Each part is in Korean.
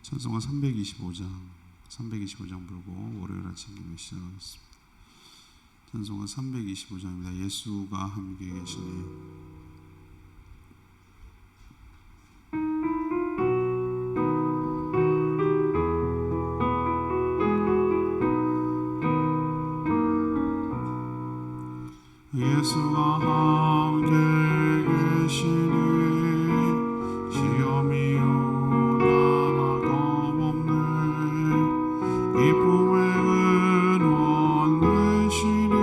찬송가 325장 부르고 월요일 아침 기도 시작하겠습니다. 찬송가 325장입니다. 예수가 함께 계시니. 예수가 함께 계시니 시험이 오나 겁없네. 기쁨의 근원 되시니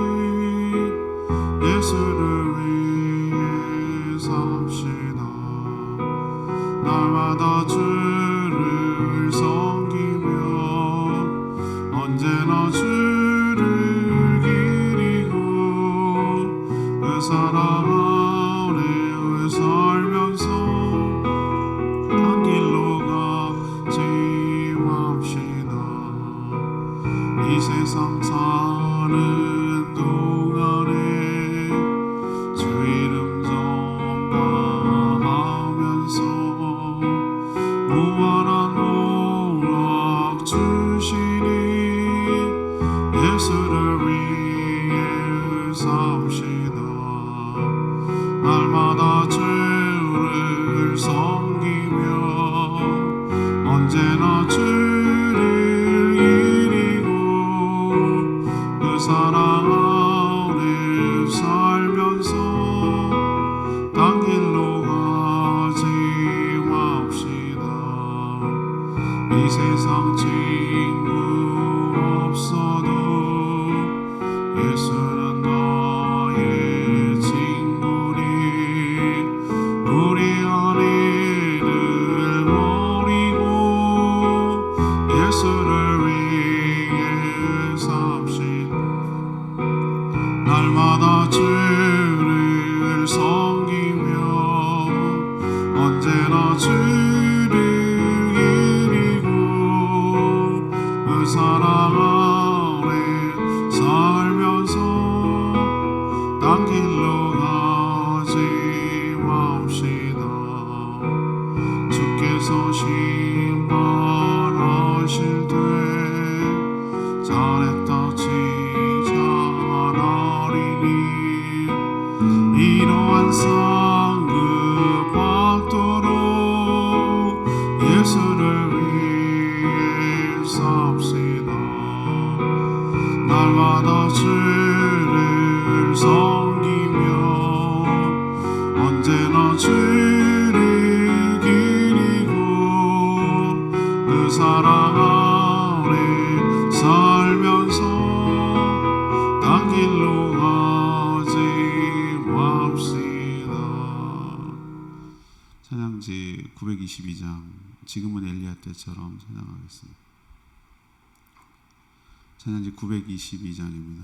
예수를 위해 삽시다. 날마다 주를 섬기며 언제나 주를 기리고 그 사랑 아래 살면서 한 길로 가지 맙시다. 이 세상 사는 동안에 주 이름 전파하면서 무한한 복락 주시니 예수를 위해 싸웁시다. 날마다 주를 섬기며 언제나 주를 기리고 그 사랑 아래 살면서 딴 길로 가지 맙시다. 이 세상 친구 없어도 예수는 나의 친구니 우리 아내를 버리고 예수를 위해 삽시다. 날마다 주를 섬기며 언제나 주를 기리고 그 사랑 아래 살면서 딴 길로 가지 맙시다. 주께서 심판하실 때 잘했다 칭찬하리니 이러한 상급 받도록 예수를 위해 삽시다. 날마다 주를 섬기며 언제나 주를 기리고 그 사랑 아래 살면서 딴 길로 가지 맙시다. 찬양지 922장 지금은 엘리야 때처럼 찬양하겠습니다. 찬양지 922장입니다.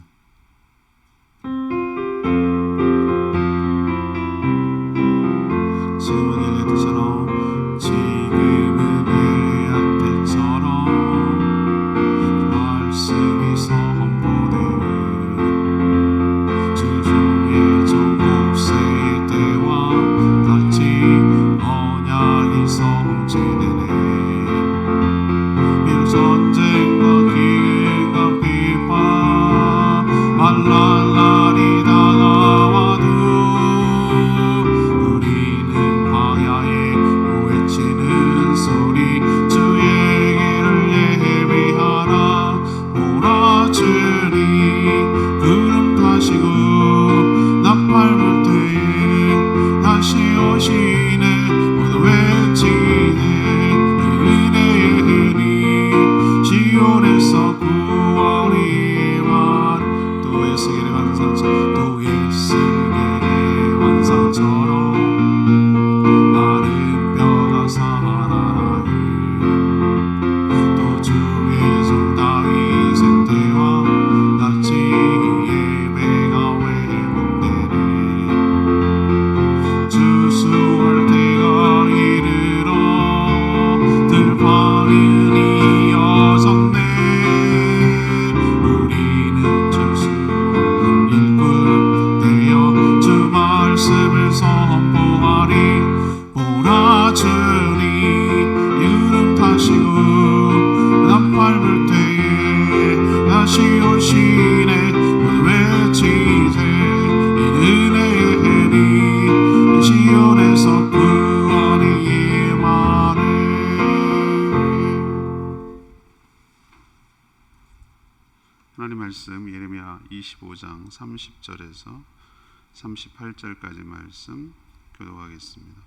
지금은 엘리야 때처럼 지금은 엘리야 때처럼 말씀이 선포되는 주중의 전국세의 때와 같이 언약이 성취되네. 비록 전쟁과 기근과 비판 만난 날이 다가와도 우리는 광야에 외치는 소리 주의 길을 예비하라. 몰아주니 구름 타시고 나팔 불 때에 다시 오시네. 모두 외치네. 말씀 예레미야 25장 30절에서 38절까지 말씀 교독하겠습니다.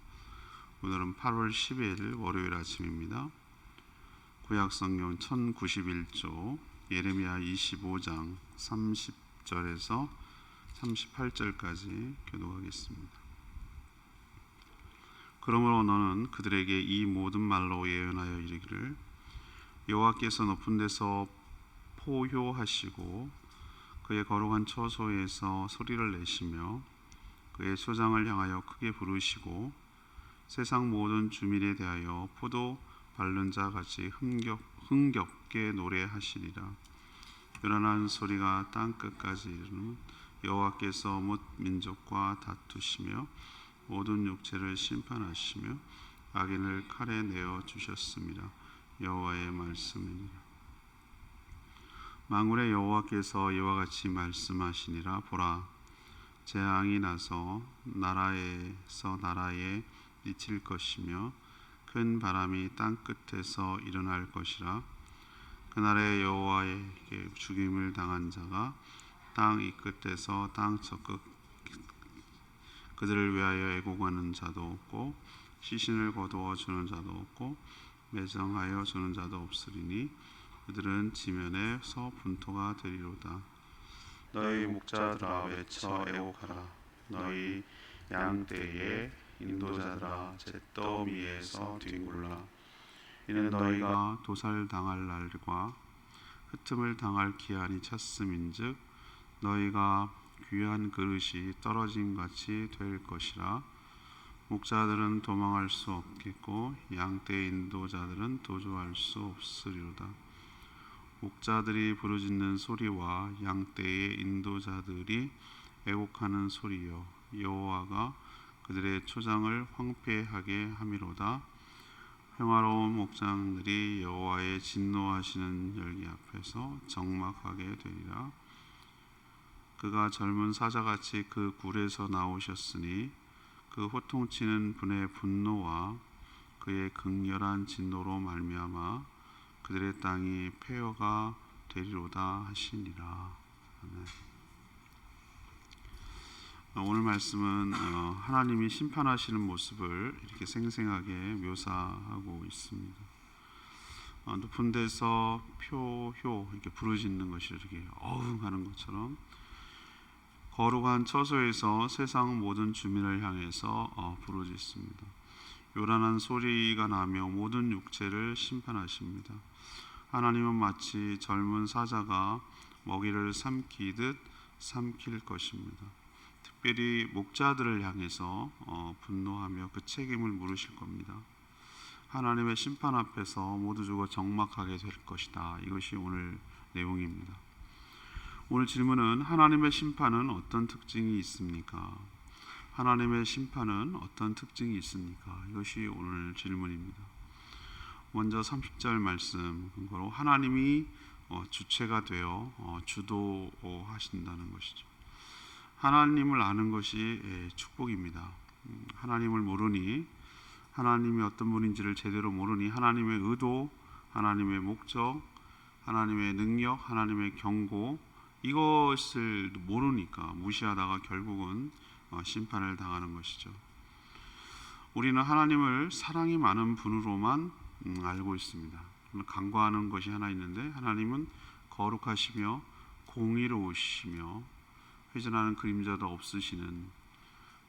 오늘은 8월 10일 월요일 아침입니다. 구약성경 1091조 예레미야 25장 30절에서 38절까지 교독하겠습니다. 그러므로 너는 그들에게 이 모든 말로 예언하여 이르기를 여호와께서 높은 데서 포효하시고 그의 거룩한 처소에서 소리를 내시며 그의 소장을 향하여 크게 부르시고 세상 모든 주민에 대하여 포도 밟는 자 같이 흥겹게 노래하시리라. 요란한 소리가 땅 끝까지 이르는 여호와께서 뭇 민족과 다투시며 모든 육체를 심판하시며 악인을 칼에 내어 주셨습니다. 여호와의 말씀이니라. 만군의 여호와께서 이와 같이 말씀하시니라. 보라, 재앙이 나서 나라에서 나라에 미칠 것이며 큰 바람이 땅 끝에서 일어날 것이라. 그날에 여호와에게 죽임을 당한 자가 땅 이 끝에서 땅 저 끝 그들을 위하여 애곡하는 자도 없고 시신을 거두어 주는 자도 없고 매정하여 주는 자도 없으리니 그들은 지면에서 분토가 되리로다. 너희 목자들아 외쳐 애곡하라. 너희 양떼의 인도자들아 잿더미에서 뒹굴라. 이는 너희가 도살당할 날과 흩음을 당할 기한이 찼음인즉 너희가 귀한 그릇이 떨어짐같이 될 것이라. 목자들은 도망할 수 없겠고 양떼 인도자들은 도주할 수 없으리로다. 목자들이 부르짖는 소리와 양떼의 인도자들이 애곡하는 소리여 여호와가 그들의 초장을 황폐하게 함이로다. 평화로운 목장들이 여호와의 진노하시는 열기 앞에서 적막하게 되리라. 그가 젊은 사자같이 그 굴에서 나오셨으니 그 호통치는 분의 분노와 그의 극렬한 진노로 말미암아 그들의 땅이 폐허가 되리로다 하시니라. 아멘. 오늘 말씀은 하나님이 심판하시는 모습을 이렇게 생생하게 묘사하고 있습니다. 높은 데서 표효 이렇게 부르짖는 것이 이렇게 어흥하는 것처럼 거룩한 처소에서 세상 모든 주민을 향해서 부르짖습니다. 요란한 소리가 나며 모든 육체를 심판하십니다. 하나님은 마치 젊은 사자가 먹이를 삼키듯 삼킬 것입니다. 특별히 목자들을 향해서 분노하며 그 책임을 물으실 겁니다. 하나님의 심판 앞에서 모두 죽어 적막하게 될 것이다. 이것이 오늘 내용입니다. 오늘 질문은 하나님의 심판은 어떤 특징이 있습니까? 하나님의 심판은 어떤 특징이 있습니까? 이것이 오늘 질문입니다. 먼저 30절 말씀 근거로 하나님이 주체가 되어 주도하신다는 것이죠. 하나님을 아는 것이 축복입니다. 하나님을 모르니 하나님이 어떤 분인지를 제대로 모르니 하나님의 의도, 하나님의 목적, 하나님의 능력, 하나님의 경고 이것을 모르니까 무시하다가 결국은 심판을 당하는 것이죠. 우리는 하나님을 사랑이 많은 분으로만 알고 있습니다. 간과하는 것이 하나 있는데 하나님은 거룩하시며 공의로우시며 회전하는 그림자도 없으시는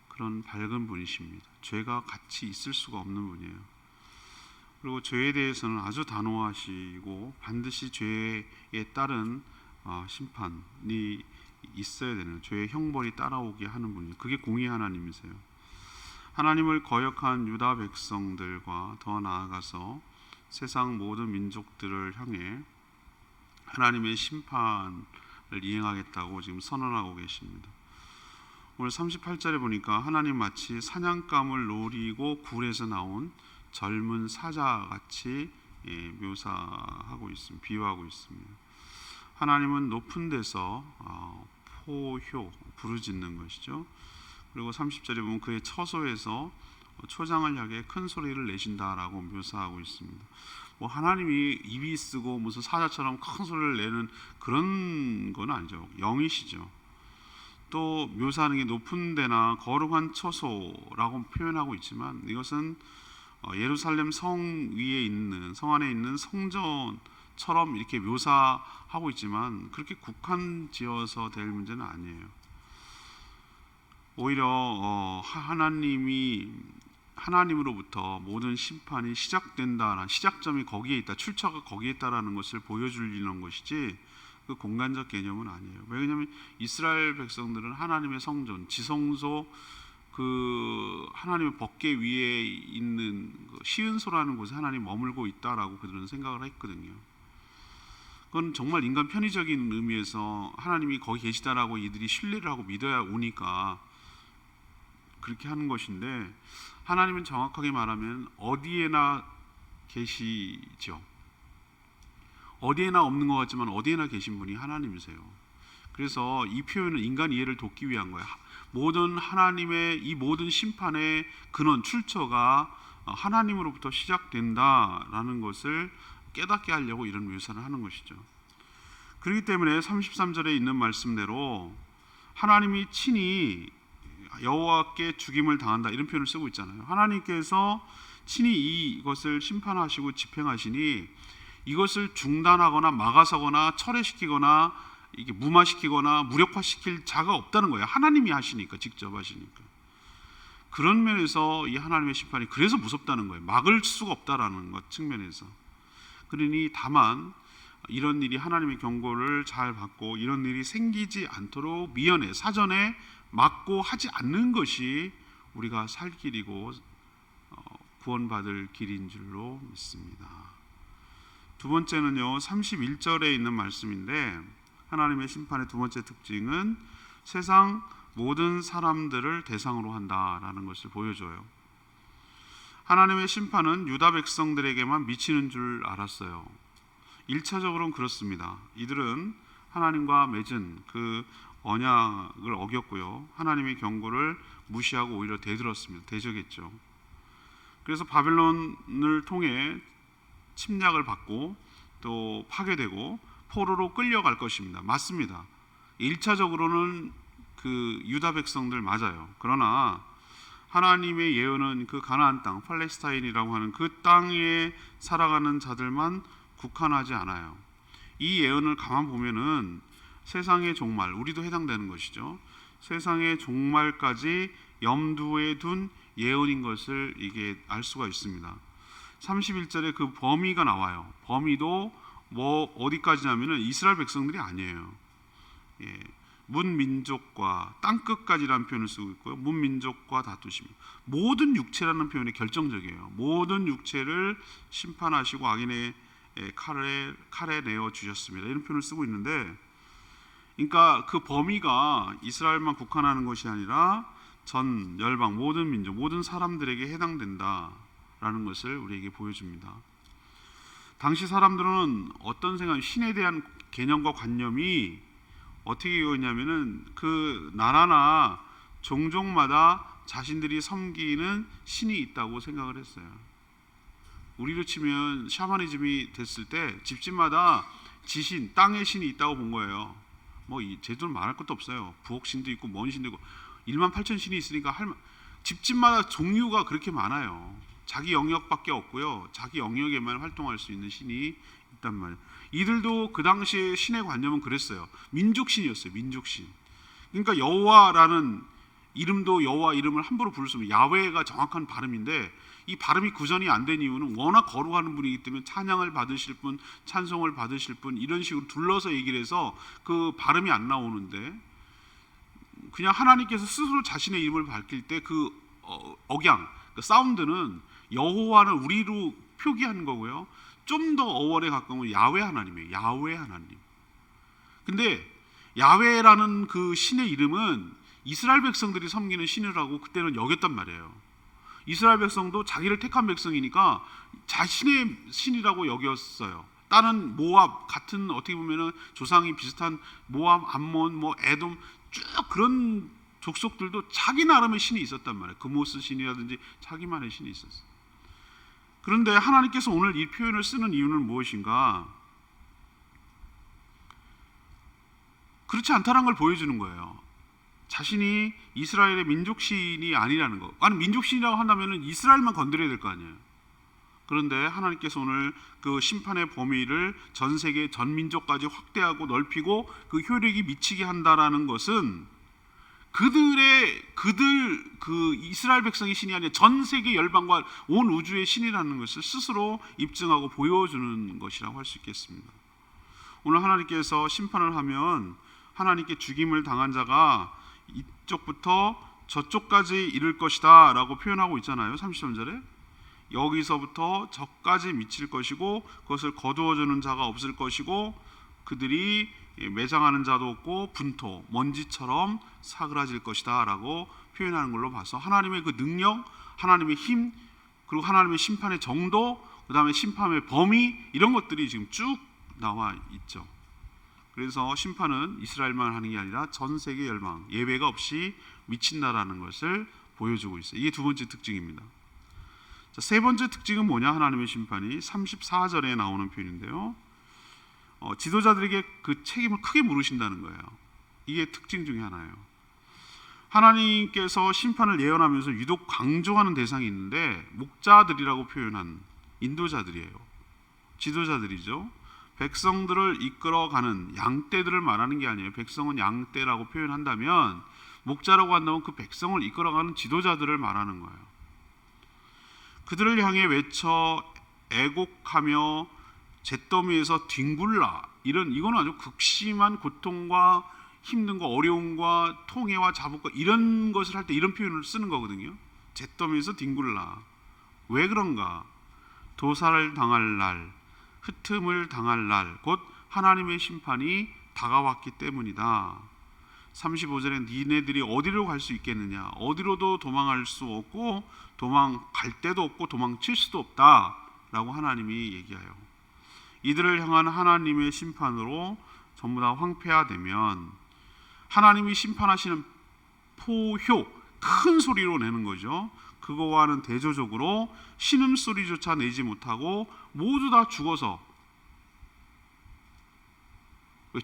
그런 밝은 분이십니다. 죄가 같이 있을 수가 없는 분이에요. 그리고 죄에 대해서는 아주 단호하시고 반드시 죄에 따른 심판이 있어야 되는 죄의 형벌이 따라오게 하는 분이에요. 그게 공의 하나님이세요. 하나님을 거역한 유다 백성들과 더 나아가서 세상 모든 민족들을 향해 하나님의 심판을 이행하겠다고 지금 선언하고 계십니다. 오늘 38절에 보니까 하나님 마치 사냥감을 노리고 굴에서 나온 젊은 사자같이 묘사하고 있습니다. 비유하고 있습니다. 하나님은 높은 데서 포효 부르짖는 것이죠. 그리고 30절에 보면 그의 처소에서 초장을 향해 큰 소리를 내신다라고 묘사하고 있습니다. 뭐 하나님이 입이 쓰고 무슨 사자처럼 큰 소리를 내는 그런 건 아니죠. 영이시죠. 또 묘사하는 게 높은 데나 거룩한 처소라고 표현하고 있지만 이것은 예루살렘 성 위에 있는 성 안에 있는 성전처럼 이렇게 묘사하고 있지만 그렇게 국한지어서 될 문제는 아니에요. 오히려 하나님으로부터 모든 심판이 시작된다라는 시작점이 거기에 있다, 출처가 거기에 있다라는 것을 보여주려는 것이지 그 공간적 개념은 아니에요. 왜냐하면 이스라엘 백성들은 하나님의 성전, 지성소, 그 하나님의 법궤 위에 있는 그 시은소라는 곳에 하나님 머물고 있다라고 그들은 생각을 했거든요. 그건 정말 인간 편의적인 의미에서 하나님이 거기 계시다라고 이들이 신뢰를 하고 믿어야 오니까 그렇게 하는 것인데, 하나님은 정확하게 말하면 어디에나 계시죠. 어디에나 없는 것 같지만 어디에나 계신 분이 하나님이세요. 그래서 이 표현은 인간 이해를 돕기 위한 거예요. 모든 하나님의 이 모든 심판의 근원, 출처가 하나님으로부터 시작된다라는 것을 깨닫게 하려고 이런 묘사를 하는 것이죠. 그렇기 때문에 33절에 있는 말씀대로 하나님이 친히 여호와께 죽임을 당한다 이런 표현을 쓰고 있잖아요. 하나님께서 친히 이것을 심판하시고 집행하시니 이것을 중단하거나 막아서거나 철회시키거나 이게 무마시키거나 무력화시킬 자가 없다는 거예요. 하나님이 하시니까, 직접 하시니까. 그런 면에서 이 하나님의 심판이 그래서 무섭다는 거예요. 막을 수가 없다라는 것 측면에서. 그러니 다만 이런 일이 하나님의 경고를 잘 받고 이런 일이 생기지 않도록 미연에 사전에 막고 하지 않는 것이 우리가 살 길이고 구원받을 길인 줄로 믿습니다. 두 번째는요, 31절에 있는 말씀인데 하나님의 심판의 두 번째 특징은 세상 모든 사람들을 대상으로 한다라는 것을 보여줘요. 하나님의 심판은 유다 백성들에게만 미치는 줄 알았어요. 1차적으로는 그렇습니다. 이들은 하나님과 맺은 그 언약을 어겼고요, 하나님의 경고를 무시하고 오히려 대들었습니다. 대적했죠. 그래서 바벨론을 통해 침략을 받고 또 파괴되고 포로로 끌려갈 것입니다. 맞습니다. 1차적으로는 그 유다 백성들 맞아요. 그러나 하나님의 예언은 그 가나안 땅, 팔레스타인이라고 하는 그 땅에 살아가는 자들만 국한하지 않아요. 이 예언을 가만 보면은 세상의 종말, 우리도 해당되는 것이죠. 세상의 종말까지 염두에 둔 예언인 것을 이게 알 수가 있습니다. 31절에 그 범위가 나와요. 범위도 뭐 어디까지냐면은 이스라엘 백성들이 아니에요. 문민족과 땅끝까지라는 표현을 쓰고 있고요, 문민족과 다투십니다. 모든 육체라는 표현이 결정적이에요. 모든 육체를 심판하시고 악인의 칼에 내어 주셨습니다. 이런 표현을 쓰고 있는데, 그러니까 그 범위가 이스라엘만 국한하는 것이 아니라 전 열방, 모든 민족, 모든 사람들에게 해당된다라는 것을 우리에게 보여줍니다. 당시 사람들은 어떤 생각, 신에 대한 개념과 관념이 어떻게 이거냐면은 그 나라나 종족마다 자신들이 섬기는 신이 있다고 생각을 했어요. 우리로 치면 샤머니즘이 됐을 때 집집마다 지신, 땅의 신이 있다고 본 거예요. 뭐 제대로 말할 것도 없어요. 부엌신도 있고 뭔 신도 있고 18,000 신이 있으니까 집집마다 종류가 그렇게 많아요. 자기 영역밖에 없고요, 자기 영역에만 활동할 수 있는 신이 있단 말이에요. 이들도 그 당시에 신의 관념은 그랬어요. 민족신이었어요. 민족신. 그러니까 여호와라는 이름도 여호와 이름을 함부로 부를 수 없는, 야훼가 정확한 발음인데 이 발음이 구전이 안 된 이유는 워낙 거룩한 분이기 때문에 찬양을 받으실 분, 찬송을 받으실 분, 이런 식으로 둘러서 얘기를 해서 그 발음이 안 나오는데, 그냥 하나님께서 스스로 자신의 이름을 밝힐 때 그 억양, 그 사운드는 여호와는 우리로 표기한 거고요, 좀 더 어원에 가까운 야훼 하나님이에요. 야훼 하나님. 근데 야훼라는 그 신의 이름은 이스라엘 백성들이 섬기는 신이라고 그때는 여겼단 말이에요. 이스라엘 백성도 자기를 택한 백성이니까 자신의 신이라고 여겼어요. 다른 모압 같은, 어떻게 보면은 조상이 비슷한 모압, 암몬, 뭐 에돔 쭉 그런 족속들도 자기 나름의 신이 있었단 말이에요. 그모스 신이라든지 자기만의 신이 있었어요. 그런데 하나님께서 오늘 이 표현을 쓰는 이유는 무엇인가? 그렇지 않다는 걸 보여주는 거예요. 자신이 이스라엘의 민족신이 아니라는 거. 아니, 민족신이라고 한다면 이스라엘만 건드려야 될 거 아니에요. 그런데 하나님께서 오늘 그 심판의 범위를 전 세계 전 민족까지 확대하고 넓히고 그 효력이 미치게 한다라는 것은 그들 그 이스라엘 백성의 신이 아니라 전 세계 열방과 온 우주의 신이라는 것을 스스로 입증하고 보여주는 것이라고 할 수 있겠습니다. 오늘 하나님께서 심판을 하면 하나님께 죽임을 당한 자가 이쪽부터 저쪽까지 이를 것이다 라고 표현하고 있잖아요. 33절에 여기서부터 저까지 미칠 것이고 그것을 거두어주는 자가 없을 것이고 그들이 매장하는 자도 없고 분토, 먼지처럼 사그라질 것이다 라고 표현하는 걸로 봐서 하나님의 그 능력, 하나님의 힘, 그리고 하나님의 심판의 정도, 그 다음에 심판의 범위, 이런 것들이 지금 쭉 나와 있죠. 그래서 심판은 이스라엘만 하는 게 아니라 전 세계 열방, 예외가 없이 미친다라는 것을 보여주고 있어요. 이게 두 번째 특징입니다. 자, 세 번째 특징은 뭐냐? 하나님의 심판이 34절에 나오는 표현인데요. 지도자들에게 그 책임을 크게 물으신다는 거예요. 이게 특징 중에 하나예요. 하나님께서 심판을 예언하면서 유독 강조하는 대상이 있는데 목자들이라고 표현한 인도자들이에요. 지도자들이죠. 백성들을 이끌어가는 양떼들을 말하는 게 아니에요. 백성은 양떼라고 표현한다면 목자라고 한다면 그 백성을 이끌어가는 지도자들을 말하는 거예요. 그들을 향해 외쳐 애곡하며 잿더미에서 뒹굴라, 이거는 아주 극심한 고통과 힘든 거, 어려움과 통해와 자복과 이런 것을 할 때 이런 표현을 쓰는 거거든요. 잿더미에서 뒹굴라. 왜 그런가? 도살을 당할 날, 흩음을 당할 날, 곧 하나님의 심판이 다가왔기 때문이다. 35절에 니네들이 어디로 갈 수 있겠느냐? 어디로도 도망할 수 없고 도망갈 데도 없고 도망칠 수도 없다 라고 하나님이 얘기해요. 이들을 향한 하나님의 심판으로 전부 다 황폐화되면 하나님이 심판하시는 포효, 큰 소리로 내는 거죠. 그거와는 대조적으로 신음소리조차 내지 못하고 모두 다 죽어서,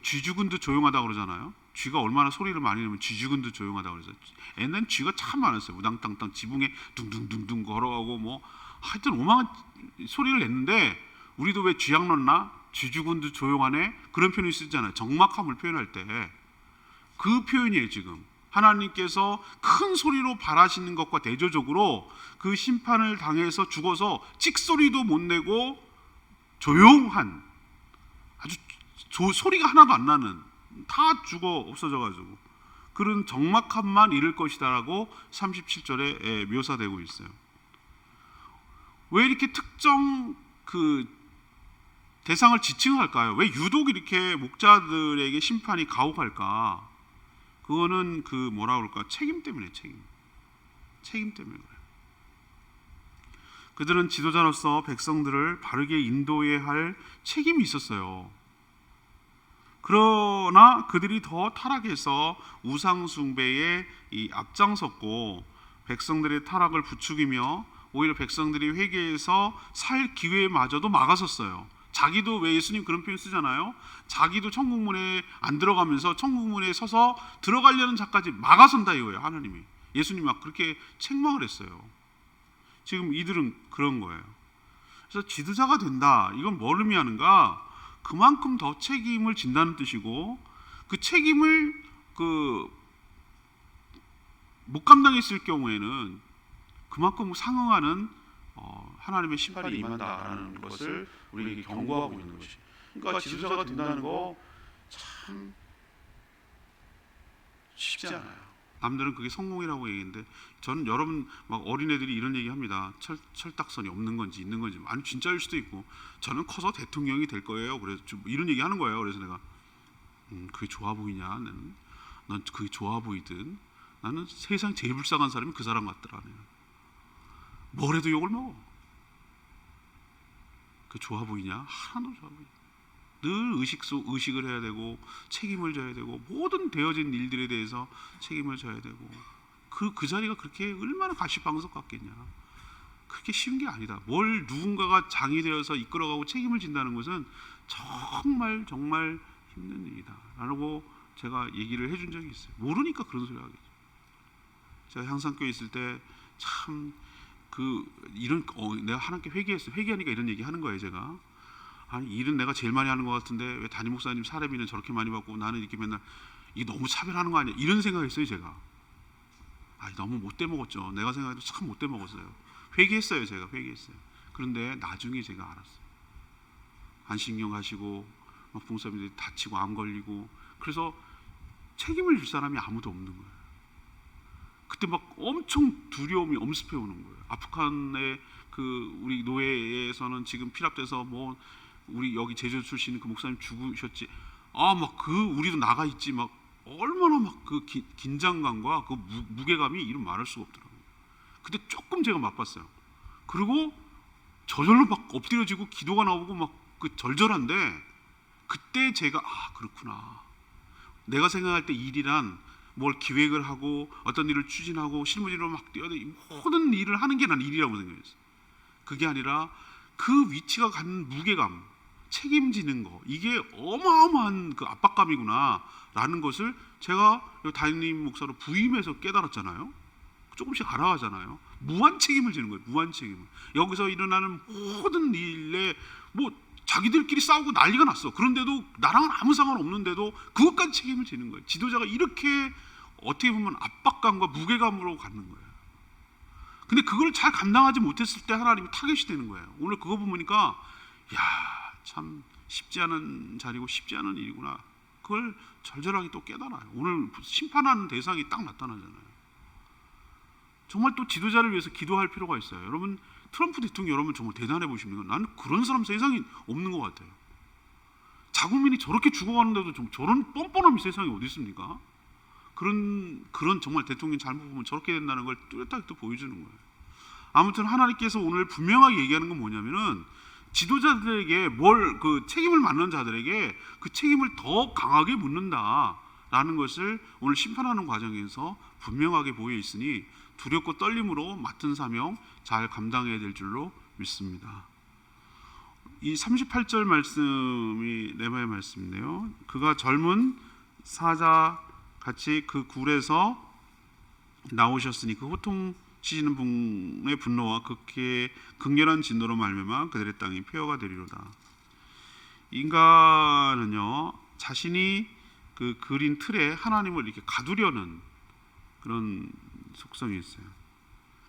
쥐 죽은도 조용하다고 그러잖아요. 쥐가 얼마나 소리를 많이 내면 쥐 죽은도 조용하다고 그러죠. 옛날엔 쥐가 참 많았어요. 우당탕탕 지붕에 둥둥둥둥 걸어가고 뭐 하여튼 오만한 소리를 냈는데 우리도 왜 쥐약 넣나? 쥐 죽은도 조용하네? 그런 표현을 쓰잖아요. 적막함을 표현할 때 그 표현이에요. 지금 하나님께서 큰 소리로 발하시는 것과 대조적으로 그 심판을 당해서 죽어서 찍소리도 못 내고 조용한, 아주 소리가 하나도 안 나는, 다 죽어 없어져가지고 그런 적막함만 이를 것이다라고 37절에 묘사되고 있어요. 왜 이렇게 특정 그 대상을 지칭할까요? 왜 유독 이렇게 목자들에게 심판이 가혹할까? 그거는 그 뭐라 그럴까? 책임 때문에, 책임 때문에 그래요. 그들은 지도자로서 백성들을 바르게 인도해야 할 책임이 있었어요. 그러나 그들이 더 타락해서 우상 숭배에 앞장섰고 백성들의 타락을 부추기며 오히려 백성들이 회개해서 살 기회마저도 막았었어요. 자기도, 왜 예수님 그런 표현 쓰잖아요. 자기도 천국문에 안 들어가면서 천국문에 서서 들어가려는 자까지 막아선다 이거예요. 하나님이, 예수님이 막 그렇게 책망을 했어요. 지금 이들은 그런 거예요. 그래서 지도자가 된다, 이건 뭘 의미하는가? 그만큼 더 책임을 진다는 뜻이고, 그 책임을 못 감당했을 경우에는 그만큼 상응하는 하나님의 심판이 임한다라는 것을 우리에게 경고하고 있는 것이. 그러니까 지도자가 된다는 거 참 쉽지 않아요. 남들은 그게 성공이라고 얘기하는데 저는 여러분 막 어린애들이 이런 얘기합니다. 철딱선이 없는 건지 있는 건지. 아니 진짜일 수도 있고, 저는 커서 대통령이 될 거예요. 그래서 이런 얘기 하는 거예요. 그래서 내가 그게 좋아 보이냐? 난 그게 좋아 보이든, 나는 세상 제일 불쌍한 사람이 그 사람 같더라. 뭘 해도 욕을 먹어. 그 좋아 보이냐? 하나도 좋아 보이냐? 늘 의식을 해야 되고 책임을 져야 되고 모든 되어진 일들에 대해서 책임을 져야 되고 그 자리가 그렇게 얼마나 가시방석 같겠냐. 그렇게 쉬운 게 아니다. 뭘 누군가가 장이 되어서 이끌어가고 책임을 진다는 것은 정말 정말 힘든 일이다 라고 제가 얘기를 해준 적이 있어요. 모르니까 그런 소리 하겠죠. 제가 향상교회 있을 때 참 이런 내가 하나님께 회개했어요. 회개하니까 이런 얘기 하는 거예요. 제가 아니 일은 내가 제일 많이 하는 것 같은데 왜 담임 목사님 사례비는 저렇게 많이 받고 나는 이렇게 맨날 이게 너무 차별하는 거 아니야? 이런 생각했어요. 제가 너무 못돼 먹었죠. 내가 생각해도 참 못돼 먹었어요. 회개했어요. 제가 회개했어요. 그런데 나중에 제가 알았어요. 안식년 가시고 막 부모님들이 다치고 암 걸리고 그래서 책임을 질 사람이 아무도 없는 거예요. 그때 막 엄청 두려움이 엄습해 오는 거예요. 아프간의 우리 노예에서는 지금 필압돼서 뭐 우리 여기 제주 출신 그 목사님 죽으셨지. 우리도 나가 있지. 막 얼마나 막 긴장감과 무게감이 이름 말할 수가 없더라고요. 그때 조금 제가 맛봤어요. 그리고 저절로 막 엎드려지고 기도가 나오고 막 절절한데 그때 제가 그렇구나. 내가 생각할 때 일이란 뭘 기획을 하고 어떤 일을 추진하고 실무진으로 막 뛰어다니고 모든 일을 하는 게 난 일이라고 생각했어요. 그게 아니라 그 위치가 갖는 무게감, 책임지는 거 이게 어마어마한 압박감이구나 라는 것을 제가 담임 목사로 부임해서 깨달았잖아요. 조금씩 알아가잖아요. 무한 책임을 지는 거예요. 무한 책임을. 여기서 일어나는 모든 일에 뭐 자기들끼리 싸우고 난리가 났어. 그런데도 나랑은 아무 상관없는데도 그것까지 책임을 지는 거예요. 지도자가 이렇게 어떻게 보면 압박감과 무게감으로 갖는 거예요. 근데 그걸 잘 감당하지 못했을 때 하나님이 타겟이 되는 거예요. 오늘 그거 보니까 참 쉽지 않은 자리고 쉽지 않은 일이구나. 그걸 절절하게 또 깨달아요. 오늘 심판하는 대상이 딱 나타나잖아요. 정말 또 지도자를 위해서 기도할 필요가 있어요. 여러분 트럼프 대통령 여러분 정말 대단해 보십니까? 나는 그런 사람 세상에 없는 것 같아요. 자국민이 저렇게 죽어가는데도 저런 뻔뻔함이 세상에 어디 있습니까? 그런 정말 대통령 잘못 보면 저렇게 된다는 걸 뚜렷하게 또 보여주는 거예요. 아무튼 하나님께서 오늘 분명하게 얘기하는 건 뭐냐면은 지도자들에게 책임을 맡는 자들에게 그 책임을 더 강하게 묻는다라는 것을 오늘 심판하는 과정에서 분명하게 보여 있으니 두렵고 떨림으로 맡은 사명 잘 감당해야 될 줄로 믿습니다. 이 38절 말씀이 레마의 말씀인데요. 그가 젊은 사자 같이 그 굴에서 나오셨으니 그 호통치시는 분의 분노와 극히 극렬한 진노로 말미암아 그들의 땅이 폐허가 되리로다. 인간은요 자신이 그린 틀에 하나님을 이렇게 가두려는 그런 속성이 있어요.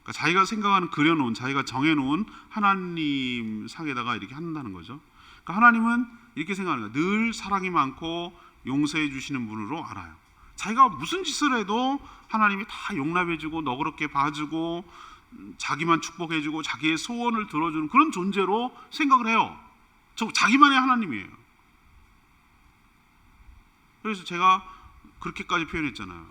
그러니까 자기가 생각하는 그려놓은 자기가 정해놓은 하나님 상에다가 이렇게 한다는 거죠. 그러니까 하나님은 이렇게 생각하는 거예요. 늘 사랑이 많고 용서해 주시는 분으로 알아요. 자기가 무슨 짓을 해도 하나님이 다 용납해주고 너그럽게 봐주고 자기만 축복해주고 자기의 소원을 들어주는 그런 존재로 생각을 해요. 자기만의 하나님이에요. 그래서 제가 그렇게까지 표현했잖아요.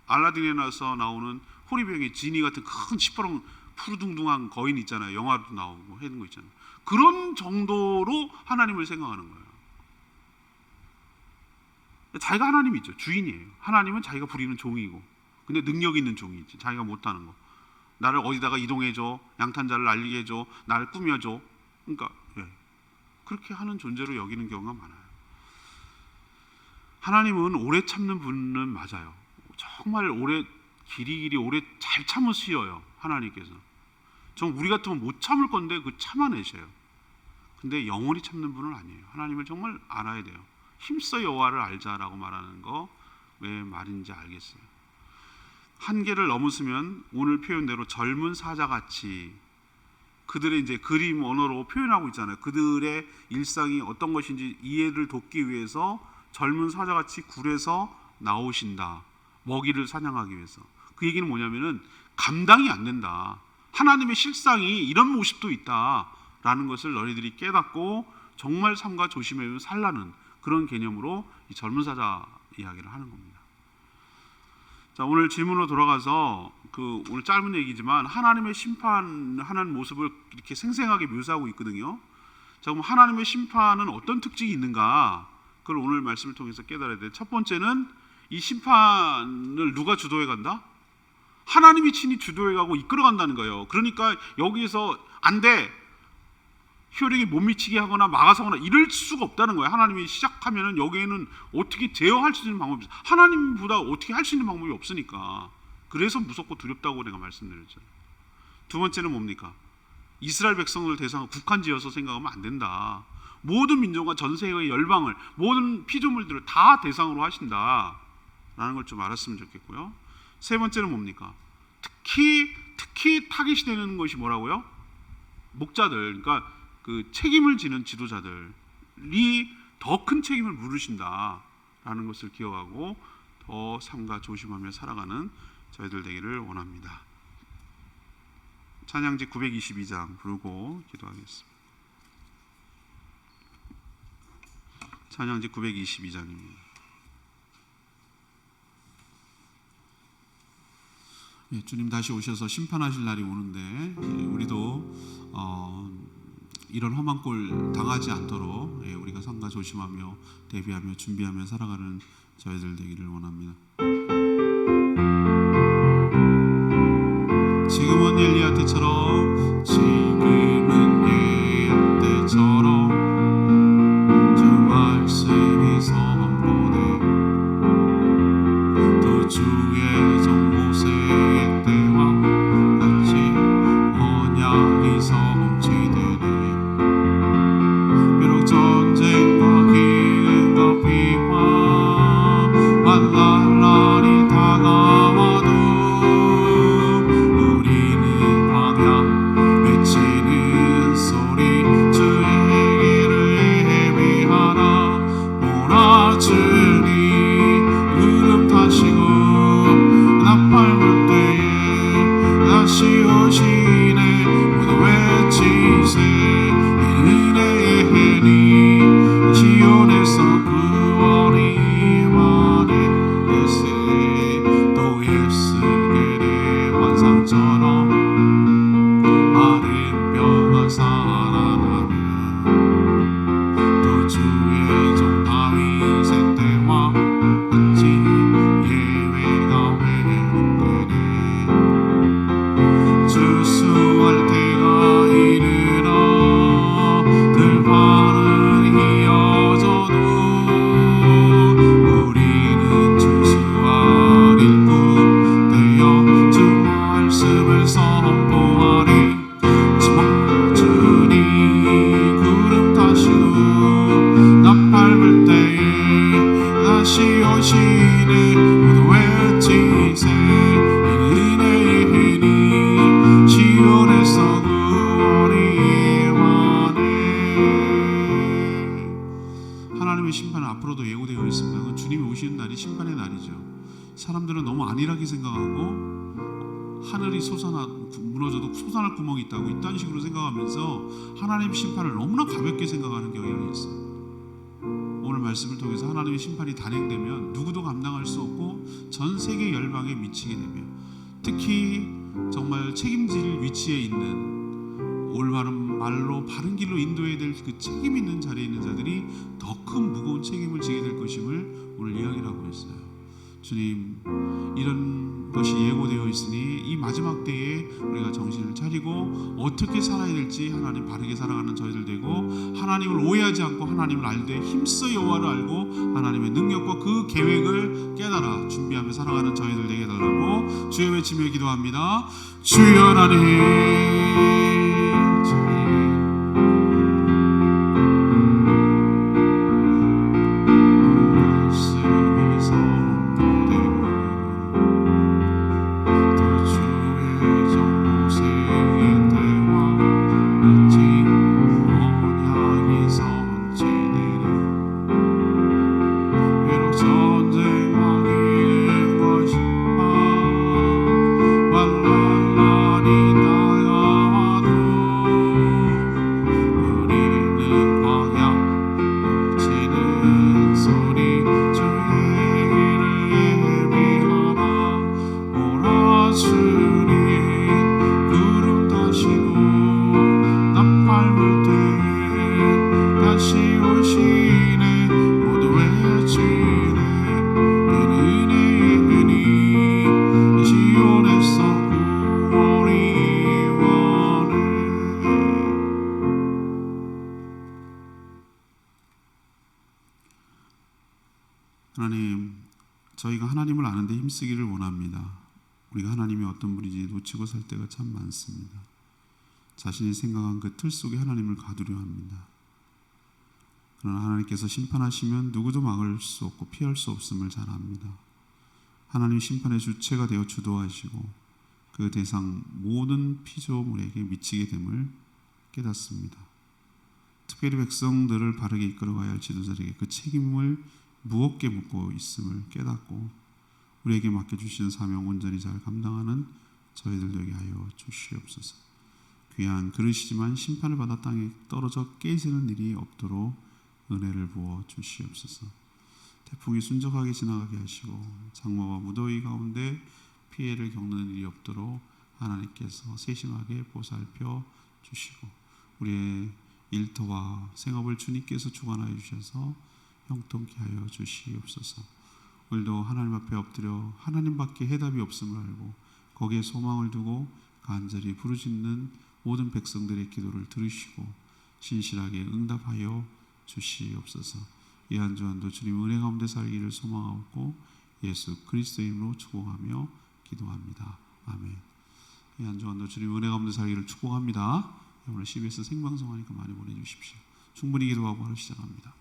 알라딘에 나오는 호리병의 지니 같은 큰 시퍼런 푸르둥둥한 거인 있잖아요. 영화도 나오고 하는 거 있잖아요. 그런 정도로 하나님을 생각하는 거예요. 자기가 하나님이죠. 주인이에요. 하나님은 자기가 부리는 종이고 근데 능력 있는 종이지. 자기가 못하는 거. 나를 어디다가 이동해줘. 양탄자를 날리게 해줘. 나를 꾸며줘. 그러니까 그렇게 하는 존재로 여기는 경우가 많아요. 하나님은 오래 참는 분은 맞아요. 정말 길이 오래 잘 참으시어요. 하나님께서. 우리 같으면 못 참을 건데 참아내셔요. 근데 영원히 참는 분은 아니에요. 하나님을 정말 알아야 돼요. 힘써 여호와를 알자라고 말하는 거 왜 말인지 알겠어요. 한계를 넘으시면 오늘 표현대로 젊은 사자같이 그들의 이제 그림 언어로 표현하고 있잖아요. 그들의 일상이 어떤 것인지 이해를 돕기 위해서 젊은 사자같이 굴에서 나오신다. 먹이를 사냥하기 위해서. 그 얘기는 뭐냐면은 감당이 안 된다. 하나님의 실상이 이런 모습도 있다라는 것을 너희들이 깨닫고 정말 삼가 조심해 살라는 그런 개념으로 이 젊은 사자 이야기를 하는 겁니다. 자, 오늘 질문으로 돌아가서 오늘 짧은 얘기지만 하나님의 심판하는 모습을 이렇게 생생하게 묘사하고 있거든요. 자, 그럼 하나님의 심판은 어떤 특징이 있는가? 그걸 오늘 말씀을 통해서 깨달아야 돼요. 첫 번째는 이 심판을 누가 주도해 간다? 하나님이 친히 주도해가고 이끌어간다는 거예요. 그러니까 여기에서 안 돼, 효력이 못 미치게 하거나 막아서거나 이럴 수가 없다는 거예요. 하나님이 시작하면은 여기에는 어떻게 제어할 수 있는 방법이 없어요. 하나님보다 어떻게 할 수 있는 방법이 없으니까. 그래서 무섭고 두렵다고 내가 말씀드렸잖아요. 두 번째는 뭡니까? 이스라엘 백성을 대상으로 국한 지어서 생각하면 안 된다. 모든 민족과 전 세계의 열방을, 모든 피조물들을 다 대상으로 하신다 라는 걸 좀 알았으면 좋겠고요. 세 번째는 뭡니까? 특히 타깃이 되는 것이 뭐라고요? 목자들, 그러니까 그 책임을 지는 지도자들이 더 큰 책임을 물으신다라는 것을 기억하고 더 삼가 조심하며 살아가는 저희들 되기를 원합니다. 찬양지 922장 부르고 기도하겠습니다. 찬양지 922장입니다. 예, 주님 다시 오셔서 심판하실 날이 오는데 우리도 이런 험한 꼴 당하지 않도록 우리가 삼가 조심하며 대비하며 준비하며 살아가는 저희들 되기를 원합니다. 지금은 엘리야 때처럼, 지금은 예언 때처럼 주 말씀이 선포돼 또 주의 종 모세의 때와 같이 언약이 성취되네. 비록 전쟁과 기근과 비와 만날 날이 다가와도 사람들은 너무 안일하게 생각하고 하늘이 무너져도 솟아날 구멍이 있다고 이딴 식으로 생각하면서 하나님의 심판을 너무나 가볍게 생각하는 경향이 있어요. 오늘 말씀을 통해서 하나님의 심판이 단행되면 누구도 감당할 수 없고 전 세계 열방에 미치게 되며 특히 정말 책임질 위치에 있는 올바른 말로 바른 길로 인도해야 될 그 책임 있는 자리에 있는 자들이 더 큰 무거운 책임을 지게 될 것임을 오늘 이야기를 하고 있어요. 주님, 이런 것이 예고되어 있으니 이 마지막 때에 우리가 정신을 차리고 어떻게 살아야 될지 하나님 바르게 살아가는 저희들 되고 하나님을 오해하지 않고 하나님을 알되 힘써 여호와를 알고 하나님의 능력과 그 계획을 깨달아 준비하며 살아가는 저희들 되게 해달라고 주의 외치며 기도합니다. 주여 하나님, 날이 다가와도 하나님, 저희가 하나님을 아는데 힘쓰기를 원합니다. 우리가 하나님이 어떤 분인지 놓치고 살 때가 참 많습니다. 자신이 생각한 그 틀 속에 하나님을 가두려 합니다. 그러나 하나님께서 심판하시면 누구도 막을 수 없고 피할 수 없음을 잘 압니다. 하나님 심판의 주체가 되어 주도하시고 그 대상 모든 피조물에게 미치게 됨을 깨닫습니다. 특별히 백성들을 바르게 이끌어가야 할 지도자에게 그 책임을 무겁게 묻고 있음을 깨닫고 우리에게 맡겨주신 사명 온전히 잘 감당하는 저희들 되게 하여 주시옵소서. 귀한 그릇이지만 심판을 받아 땅에 떨어져 깨지는 일이 없도록 은혜를 부어 주시옵소서. 태풍이 순적하게 지나가게 하시고 장마와 무더위 가운데 피해를 겪는 일이 없도록 하나님께서 세심하게 보살펴 주시고 우리의 일터와 생업을 주님께서 주관하여 주셔서 형통케 하여 주시옵소서. 오늘도 하나님 앞에 엎드려 하나님밖에 해답이 없음을 알고 거기에 소망을 두고 간절히 부르짖는 모든 백성들의 기도를 들으시고 신실하게 응답하여 주시옵소서. 이 한 주간도 주님 은혜 가운데 살기를 소망하고 예수 그리스도의 이름으로 축복하며 기도합니다. 아멘. 이 한 주간도 주님 은혜 가운데 살기를 축복합니다. 오늘 CBS 생방송하니까 많이 보내주십시오. 충분히 기도하고 하루 시작합니다.